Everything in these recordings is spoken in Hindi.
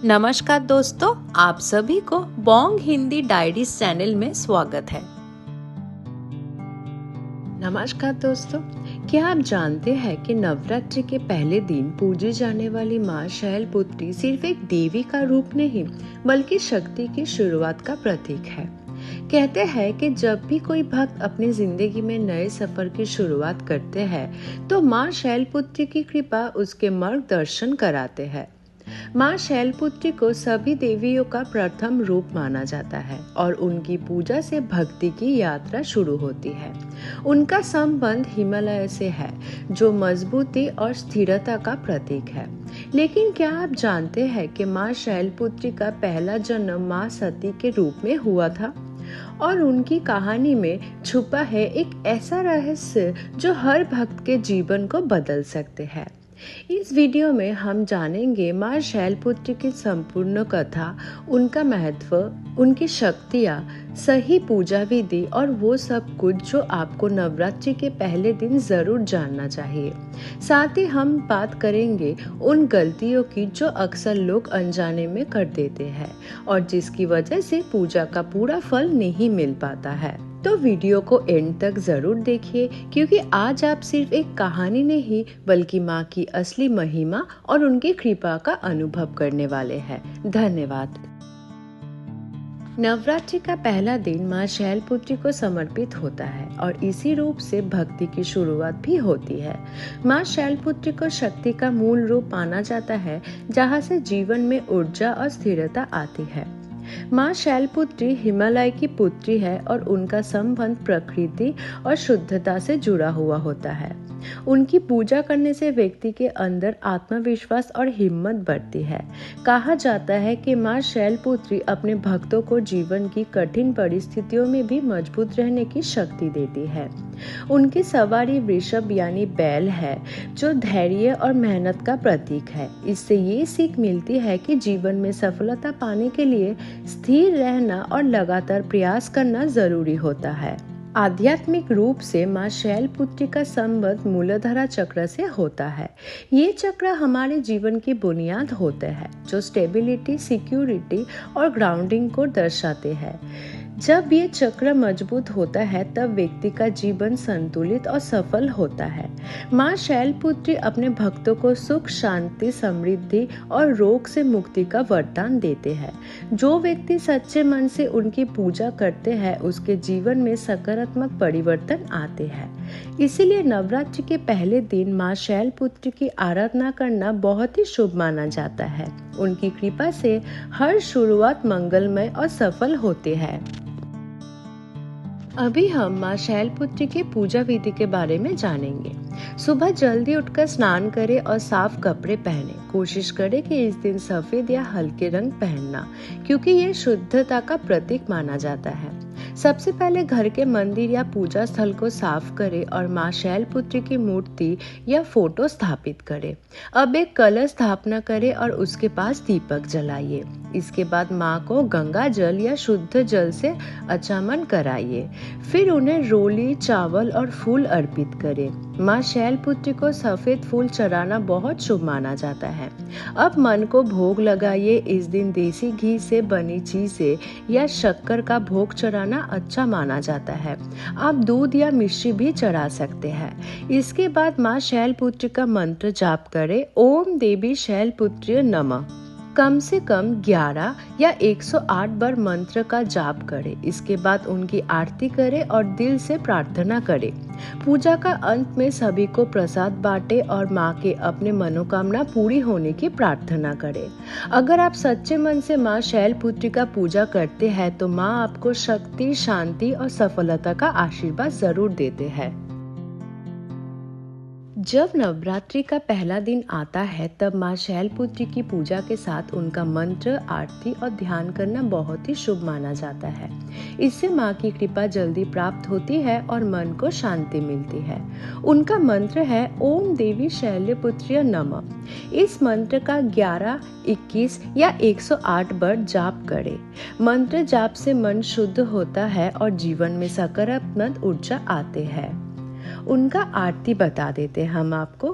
नमस्कार दोस्तों, आप सभी को बोंग हिंदी डायरीज चैनल में स्वागत है। नमस्कार दोस्तों, क्या आप जानते हैं कि नवरात्रि के पहले दिन पूजी जाने वाली माँ शैलपुत्री सिर्फ एक देवी का रूप नहीं बल्कि शक्ति की शुरुआत का प्रतीक है। कहते हैं कि जब भी कोई भक्त अपनी जिंदगी में नए सफर की शुरुआत करते हैं तो माँ शैलपुत्री की कृपा उसके मार्गदर्शन कराते हैं। माँ शैलपुत्री को सभी देवियों का प्रथम रूप माना जाता है और उनकी पूजा से भक्ति की यात्रा शुरू होती है। उनका संबंध हिमालय से है, जो मजबूती और स्थिरता का प्रतीक है। लेकिन क्या आप जानते हैं कि माँ शैलपुत्री का पहला जन्म माँ सती के रूप में हुआ था? और उनकी कहानी में छुपा है एक ऐसा रहस्य जो हर भक्त के जीवन को बदल सकते हैं। इस वीडियो में हम जानेंगे माँ शैलपुत्री की संपूर्ण कथा, उनका महत्व, उनकी शक्तियाँ, सही पूजा विधि और वो सब कुछ जो आपको नवरात्रि के पहले दिन जरूर जानना चाहिए। साथ ही हम बात करेंगे उन गलतियों की जो अक्सर लोग अनजाने में कर देते हैं और जिसकी वजह से पूजा का पूरा फल नहीं मिल पाता है। तो वीडियो को एंड तक जरूर देखिए, क्योंकि आज आप सिर्फ एक कहानी नहीं बल्कि माँ की असली महिमा और उनकी कृपा का अनुभव करने वाले हैं। धन्यवाद। नवरात्रि का पहला दिन माँ शैलपुत्री को समर्पित होता है और इसी रूप से भक्ति की शुरुआत भी होती है। माँ शैलपुत्री को शक्ति का मूल रूप माना जाता है, जहाँ से जीवन में ऊर्जा और स्थिरता आती है। माँ शैलपुत्री हिमालय की पुत्री है और उनका संबंध प्रकृति और शुद्धता से जुड़ा हुआ होता है। उनकी पूजा करने से व्यक्ति के अंदर आत्मविश्वास और हिम्मत बढ़ती है। कहा जाता है कि माँ शैलपुत्री अपने भक्तों को जीवन की कठिन परिस्थितियों में भी मजबूत रहने की शक्ति देती है। उनकी सवारी वृषभ यानी बैल है, जो धैर्य और मेहनत का प्रतीक है। इससे ये सीख मिलती है कि जीवन में सफलता पाने के लिए स्थिर रहना और लगातार प्रयास करना जरूरी होता है। आध्यात्मिक रूप से माँ शैलपुत्री का संबंध मूलाधारा चक्र से होता है। ये चक्र हमारे जीवन की बुनियाद होते हैं, जो स्टेबिलिटी, सिक्योरिटी और ग्राउंडिंग को दर्शाते हैं। जब ये चक्र मजबूत होता है तब व्यक्ति का जीवन संतुलित और सफल होता है। माँ शैलपुत्री अपने भक्तों को सुख, शांति, समृद्धि और रोग से मुक्ति का वरदान देते हैं। जो व्यक्ति सच्चे मन से उनकी पूजा करते हैं उसके जीवन में सकारात्मक परिवर्तन आते हैं। इसीलिए नवरात्रि के पहले दिन माँ शैलपुत्री की आराधना करना बहुत ही शुभ माना जाता है। उनकी कृपा से हर शुरुआत मंगलमय और सफल होती है। अभी हम माँ शैलपुत्री की पूजा विधि के बारे में जानेंगे। सुबह जल्दी उठकर स्नान करें और साफ कपड़े पहने। कोशिश करें कि इस दिन सफेद या हल्के रंग पहनना, क्योंकि ये शुद्धता का प्रतीक माना जाता है। सबसे पहले घर के मंदिर या पूजा स्थल को साफ करें और माँ शैलपुत्री की मूर्ति या फोटो स्थापित करें। अब एक कलश स्थापना करें और उसके पास दीपक जलाइए। इसके बाद माँ को गंगा जल या शुद्ध जल से आचमन कराइए। फिर उन्हें रोली, चावल और फूल अर्पित करें। माँ शैलपुत्री को सफेद फूल चढ़ाना बहुत शुभ माना जाता है। अब मन को भोग लगाइए। इस दिन देसी घी से बनी चीजें या शक्कर का भोग चढ़ाना अच्छा माना जाता है। आप दूध या मिश्री भी चढ़ा सकते हैं। इसके बाद माँ शैलपुत्री का मंत्र जाप करें, ओम देवी शैलपुत्री नमः। कम से कम 11 या 108 बार मंत्र का जाप करें। इसके बाद उनकी आरती करें और दिल से प्रार्थना करें। पूजा का अंत में सभी को प्रसाद बांटे और माँ के अपने मनोकामना पूरी होने की प्रार्थना करें। अगर आप सच्चे मन से माँ शैलपुत्री का पूजा करते हैं तो माँ आपको शक्ति, शांति और सफलता का आशीर्वाद जरूर देते हैं। जब नवरात्रि का पहला दिन आता है तब माँ शैलपुत्री की पूजा के साथ उनका मंत्र, आरती और ध्यान करना बहुत ही शुभ माना जाता है। इससे माँ की कृपा जल्दी प्राप्त होती है और मन को शांति मिलती है। उनका मंत्र है ओम देवी शैलपुत्री नमः। इस मंत्र का 11, 21 या 108 बार जाप करें। मंत्र जाप से मन शुद्ध होता है और जीवन में सकारात्मक ऊर्जा आते हैं। उनका आरती बता देते हैं हम आपको।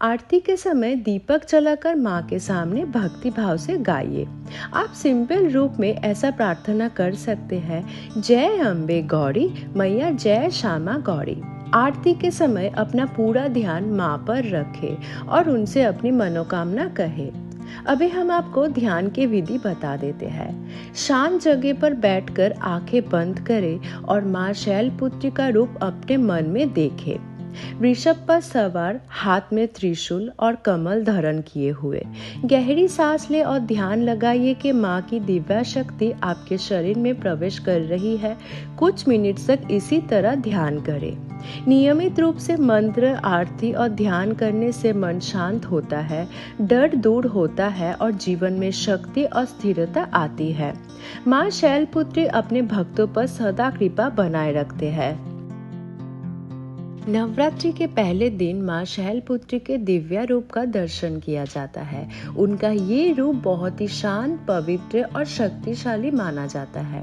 आरती के समय दीपक जलाकर माँ के सामने भक्ति भाव से गाइए। आप सिंपल रूप में ऐसा प्रार्थना कर सकते हैं, जय अम्बे गौरी मैया, जय श्यामा गौरी। आरती के समय अपना पूरा ध्यान माँ पर रखें और उनसे अपनी मनोकामना कहें। अभी हम आपको ध्यान की विधि बता देते हैं। शांत जगह पर बैठकर आंखें बंद करें और माँ शैलपुत्री का रूप अपने मन में देखें। वृषभ पर सवार, हाथ में त्रिशूल और कमल धारण किए हुए। गहरी सांस ले और ध्यान लगाइए कि माँ की दिव्य शक्ति आपके शरीर में प्रवेश कर रही है। कुछ मिनट तक इसी तरह ध्यान करें। नियमित रूप से मंत्र, आरती और ध्यान करने से मन शांत होता है, डर दूर होता है और जीवन में शक्ति और स्थिरता आती है। माँ शैलपुत्री अपने भक्तों पर सदा कृपा बनाए रखते हैं। नवरात्रि के पहले दिन माँ शैलपुत्री के दिव्य रूप का दर्शन किया जाता है। उनका ये रूप बहुत ही शांत, पवित्र और शक्तिशाली माना जाता है।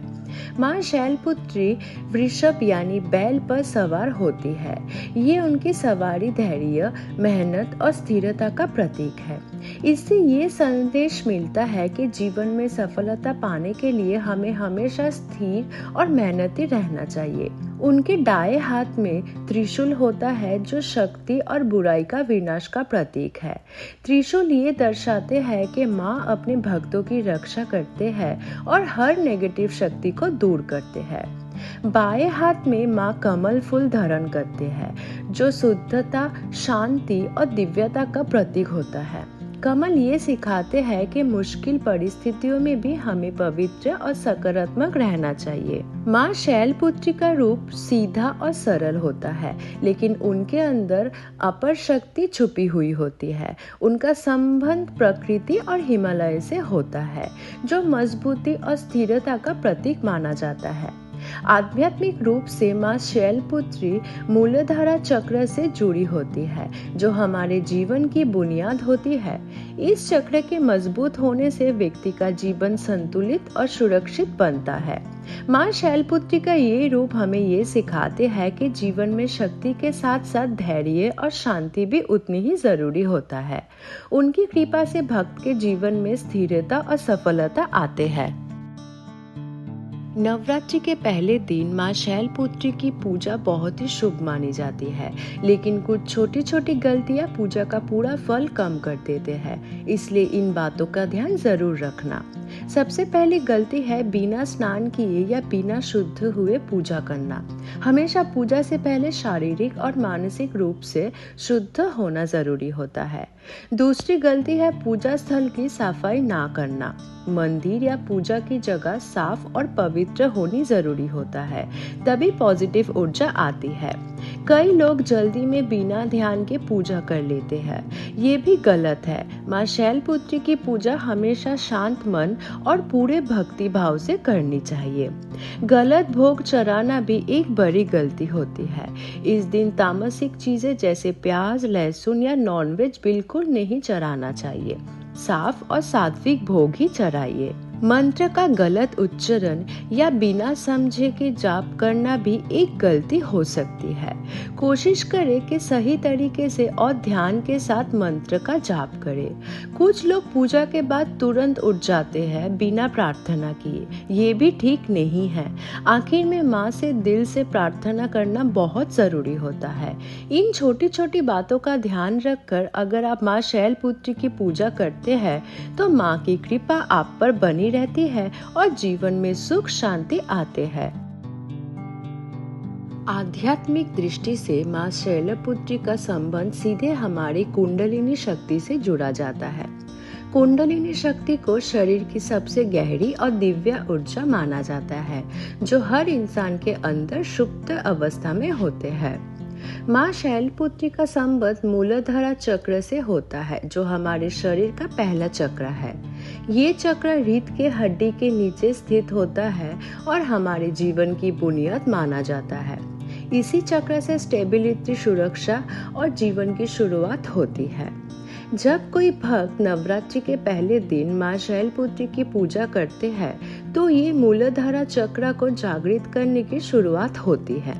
माँ शैलपुत्री वृषभ यानी बैल पर सवार होती है। ये उनकी सवारी धैर्य, मेहनत और स्थिरता का प्रतीक है। इससे ये संदेश मिलता है कि जीवन में सफलता पाने के लिए हमें हमेशा स्थिर और मेहनती रहना चाहिए। उनके दाएं हाथ में त्रिशूल होता है, जो शक्ति और बुराई का विनाश का प्रतीक है। त्रिशूल ये दर्शाते हैं कि माँ अपने भक्तों की रक्षा करते हैं और हर नेगेटिव शक्ति को दूर करते हैं। बाएं हाथ में माँ कमल फूल धारण करते हैं, जो शुद्धता, शांति और दिव्यता का प्रतीक होता है। कमल ये सिखाते हैं कि मुश्किल परिस्थितियों में भी हमें पवित्र और सकारात्मक रहना चाहिए। माँ शैलपुत्री का रूप सीधा और सरल होता है, लेकिन उनके अंदर अपर शक्ति छुपी हुई होती है। उनका संबंध प्रकृति और हिमालय से होता है, जो मजबूती और स्थिरता का प्रतीक माना जाता है। आध्यात्मिक रूप से माँ शैलपुत्री मूलाधार चक्र से जुड़ी होती है, जो हमारे जीवन की बुनियाद होती है। इस चक्र के मजबूत होने से व्यक्ति का जीवन संतुलित और सुरक्षित बनता है। माँ शैलपुत्री का ये रूप हमें ये सिखाते हैं कि जीवन में शक्ति के साथ साथ धैर्य और शांति भी उतनी ही जरूरी होता है। उनकी कृपा से भक्त के जीवन में स्थिरता और सफलता आते हैं। नवरात्रि के पहले दिन माँ शैलपुत्री की पूजा बहुत ही शुभ मानी जाती है, लेकिन कुछ छोटी छोटी गलतियाँ पूजा का पूरा फल कम कर देते हैं, इसलिए इन बातों का ध्यान जरूर रखना। सबसे पहली गलती है बिना स्नान किए या बिना शुद्ध हुए पूजा करना। हमेशा पूजा से पहले शारीरिक और मानसिक रूप से शुद्ध होना जरूरी होता है। दूसरी गलती है पूजा स्थल की सफाई ना करना। मंदिर या पूजा की जगह साफ और पवित्र होनी जरूरी होता है, तभी पॉजिटिव ऊर्जा आती है। कई लोग जल्दी में बिना ध्यान के पूजा कर लेते हैं, ये भी गलत है। माँ शैलपुत्री की पूजा हमेशा शांत मन और पूरे भक्ति भाव से करनी चाहिए। गलत भोग चढ़ाना भी एक बड़ी गलती होती है। इस दिन तामसिक चीजें जैसे प्याज, लहसुन या नॉनवेज बिल्कुल नहीं चढ़ाना चाहिए। साफ और सात्विक भोग ही चढ़ाइए। मंत्र का गलत उच्चारण या बिना समझे के जाप करना भी एक गलती हो सकती है। कोशिश करें कि सही तरीके से और ध्यान के साथ मंत्र का जाप करें। कुछ लोग पूजा के बाद तुरंत उठ जाते हैं बिना प्रार्थना किए, ये भी ठीक नहीं है। आखिर में माँ से दिल से प्रार्थना करना बहुत जरूरी होता है। इन छोटी छोटी बातों का ध्यान रखकर अगर आप माँ शैलपुत्री की पूजा करते हैं तो माँ की कृपा आप पर बनी रहती है और जीवन में सुख शांति आते हैं। आध्यात्मिक दृष्टि से माँ शैलपुत्री का संबंध सीधे हमारी कुंडलिनी शक्ति से जुड़ा जाता है। कुंडलिनी शक्ति को शरीर की सबसे गहरी और दिव्य ऊर्जा माना जाता है, जो हर इंसान के अंदर सुप्त अवस्था में होते हैं। माँ शैलपुत्री का संबंध मूलाधार चक्र से होता है, जो हमारे शरीर का पहला चक्र है। ये चक्र रीढ़ के हड्डी के नीचे स्थित होता है और हमारे जीवन की बुनियाद माना जाता है। इसी चक्र से स्टेबिलिटी, सुरक्षा और जीवन की शुरुआत होती है। जब कोई भक्त नवरात्रि के पहले दिन माँ शैलपुत्री की पूजा करते हैं तो ये मूलाधार चक्र को जागृत करने की शुरुआत होती है।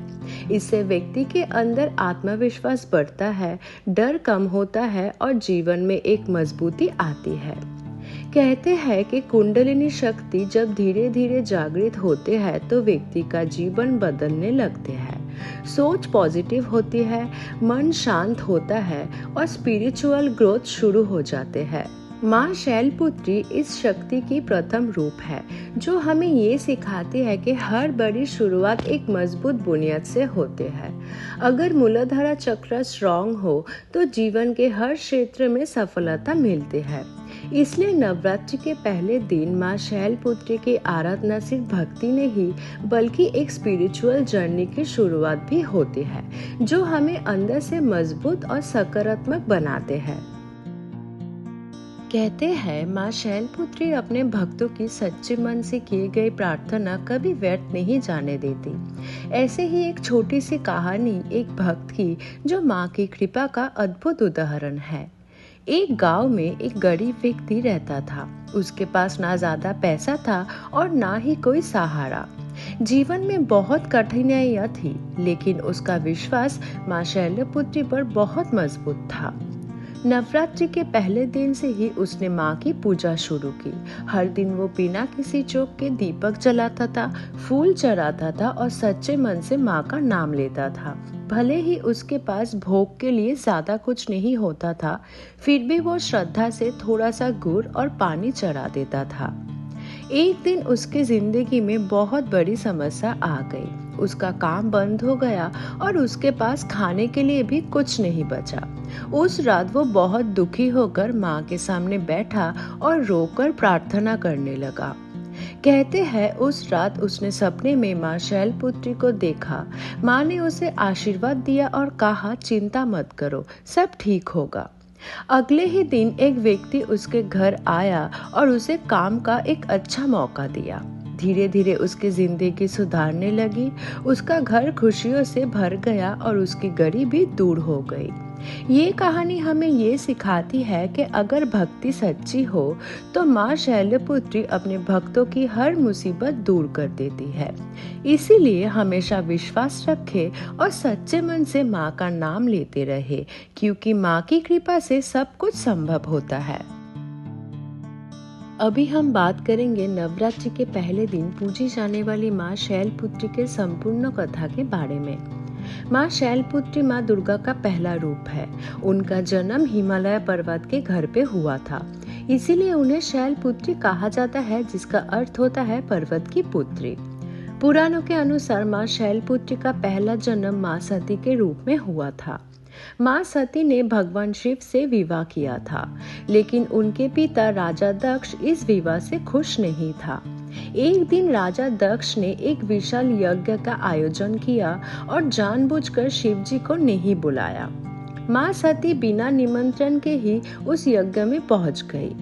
इससे व्यक्ति के अंदर आत्मविश्वास बढ़ता है, डर कम होता है और जीवन में एक मजबूती आती है। कहते हैं कि कुंडलिनी शक्ति जब धीरे धीरे जागृत होते हैं तो व्यक्ति का जीवन बदलने लगते हैं। सोच पॉजिटिव होती है, मन शांत होता है और स्पिरिचुअल ग्रोथ शुरू हो जाते हैं। माँ शैलपुत्री इस शक्ति की प्रथम रूप है जो हमें ये सिखाती है कि हर बड़ी शुरुआत एक मजबूत बुनियाद से होते हैं। अगर मूलाधार चक्र स्ट्रॉन्ग हो तो जीवन के हर क्षेत्र में सफलता मिलती है। इसलिए नवरात्रि के पहले दिन माँ शैलपुत्री की आराधना सिर्फ भक्ति नहीं बल्कि एक स्पिरिचुअल जर्नी की शुरुआत भी होती है जो हमें अंदर से मजबूत और सकारात्मक बनाते हैं। कहते हैं माँ शैलपुत्री अपने भक्तों की सच्चे मन से की गई प्रार्थना कभी व्यर्थ नहीं जाने देती। ऐसे ही एक छोटी सी कहानी एक भक्त की जो माँ की कृपा का अद्भुत उदाहरण है। एक गांव में एक गरीब व्यक्ति रहता था। उसके पास ना ज्यादा पैसा था और ना ही कोई सहारा। जीवन में बहुत कठिनाइयां थी, लेकिन उसका विश्वास माँ शैलपुत्री पर बहुत मजबूत था। नवरात्रि के पहले दिन से ही उसने माँ की पूजा शुरू की। हर दिन वो बिना किसी चौक के दीपक जलाता था, फूल चढ़ाता था और सच्चे मन से माँ का नाम लेता था। भले ही उसके पास भोग के लिए ज्यादा कुछ नहीं होता था, फिर भी वो श्रद्धा से थोड़ा सा गुड़ और पानी चढ़ा देता था। एक दिन उसकी जिंदगी में बहुत बड़ी समस्या आ गई। उसका काम बंद हो गया और उसके पास खाने के लिए भी कुछ नहीं बचा। उस रात वो बहुत दुखी होकर माँ के सामने बैठा और रोकर प्रार्थना करने लगा। कहते हैं उस रात उसने सपने में माँ शैलपुत्री को देखा। माँ ने उसे आशीर्वाद दिया और कहा, चिंता मत करो, सब ठीक होगा। अगले ही दिन एक व्यक्ति उसके घर आया और उसे काम का एक अच्छा मौका दिया। धीरे धीरे उसकी जिंदगी सुधारने लगी। उसका घर खुशियों से भर गया और उसकी गरीबी दूर हो गई। ये कहानी हमें ये सिखाती है कि अगर भक्ति सच्ची हो तो माँ शैलपुत्री अपने भक्तों की हर मुसीबत दूर कर देती है। इसीलिए हमेशा विश्वास रखे और सच्चे मन से माँ का नाम लेते रहे, क्योंकि माँ की कृपा से सब कुछ संभव होता है। अभी हम बात करेंगे नवरात्रि के पहले दिन पूजी जाने वाली माँ शैलपुत्री के संपूर्ण कथा के बारे में। माँ शैलपुत्री माँ दुर्गा का पहला रूप है। उनका जन्म हिमालय पर्वत के घर पे हुआ था, इसीलिए उन्हें शैलपुत्री कहा जाता है, जिसका अर्थ होता है पर्वत की पुत्री। पुराणों के अनुसार माँ शैलपुत्री का पहला जन्म माँ सती के रूप में हुआ था। माँ सती ने भगवान शिव से विवाह किया था, लेकिन उनके पिता राजा दक्ष इस विवाह से खुश नहीं था। एक दिन राजा दक्ष ने एक विशाल यज्ञ का आयोजन किया और जानबूझकर शिव जी को नहीं बुलाया। माँ सती बिना निमंत्रण के ही उस यज्ञ में पहुंच गई।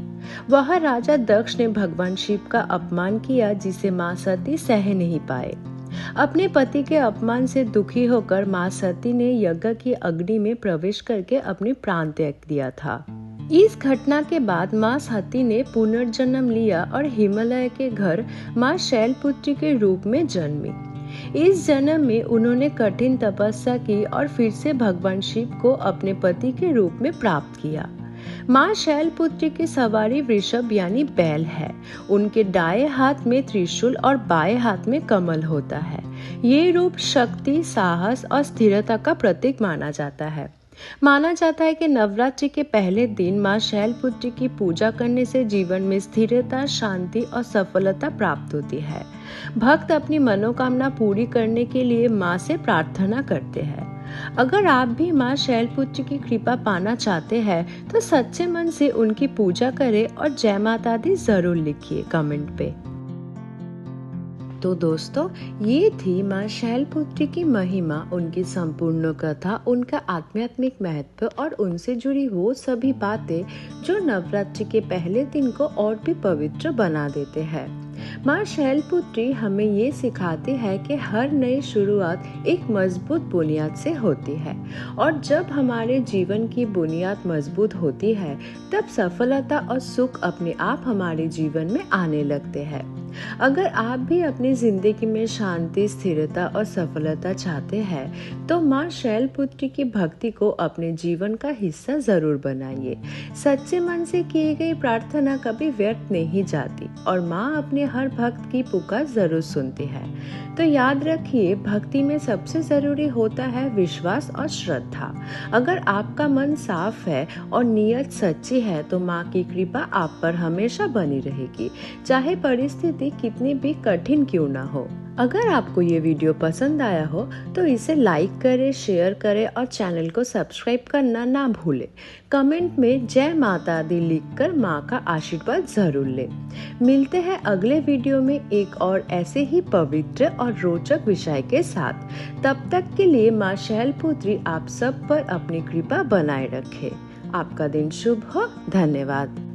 वह राजा दक्ष ने भगवान शिव का अपमान किया, जिसे माँ सती सह नहीं पाए। अपने पति के अपमान से दुखी होकर माँ सती ने यज्ञ की अग्नि में प्रवेश करके अपने प्राण त्याग दिया था। इस घटना के बाद माँ सती ने पुनर्जन्म लिया और हिमालय के घर माँ शैलपुत्री के रूप में जन्मी। इस जन्म में उन्होंने कठिन तपस्या की और फिर से भगवान शिव को अपने पति के रूप में प्राप्त किया। माँ शैलपुत्री की सवारी वृषभ यानी बैल है। उनके दाएं हाथ में त्रिशूल और बाएं हाथ में कमल होता है। ये रूप शक्ति, साहस और स्थिरता का प्रतीक माना जाता है। माना जाता है कि नवरात्रि के पहले दिन माँ शैलपुत्री की पूजा करने से जीवन में स्थिरता, शांति और सफलता प्राप्त होती है। भक्त अपनी मनोकामना पूरी करने के लिए माँ से प्रार्थना करते हैं। अगर आप भी माँ शैलपुत्री की कृपा पाना चाहते हैं तो सच्चे मन से उनकी पूजा करें और जय माता दी जरूर लिखिए कमेंट पे। तो दोस्तों, ये थी माँ शैलपुत्री की महिमा, उनकी संपूर्ण कथा, उनका आध्यात्मिक महत्व और उनसे जुड़ी वो सभी बातें जो नवरात्रि के पहले दिन को और भी पवित्र बना देते हैं। माँ शैलपुत्री हमें ये सिखाती है कि हर नई शुरुआत एक मजबूत बुनियाद से होती है, और जब हमारे जीवन की बुनियाद मजबूत होती है तब सफलता और सुख अपने आप हमारे जीवन में आने लगते हैं। अगर आप भी अपनी जिंदगी में शांति, स्थिरता और सफलता चाहते हैं तो माँ शैलपुत्री की भक्ति को अपने जीवन का हिस्सा जरूर बनाइए। सच्चे मन से की गई प्रार्थना कभी व्यर्थ नहीं जाती और माँ अपने हर भक्त की पुकार जरूर सुनती है। तो याद रखिए, भक्ति में सबसे जरूरी होता है विश्वास और श्रद्धा। अगर आपका मन साफ है और नीयत सच्ची है तो माँ की कृपा आप पर हमेशा बनी रहेगी, चाहे परिस्थिति कितनी भी कठिन क्यों ना हो। अगर आपको ये वीडियो पसंद आया हो तो इसे लाइक करें, शेयर करें और चैनल को सब्सक्राइब करना ना भूलें। कमेंट में जय माता दी लिखकर माँ का आशीर्वाद जरूर लें। मिलते हैं अगले वीडियो में एक और ऐसे ही पवित्र और रोचक विषय के साथ। तब तक के लिए माँ शैलपुत्री आप सब पर अपनी कृपा बनाए रखे। आपका दिन शुभ हो। धन्यवाद।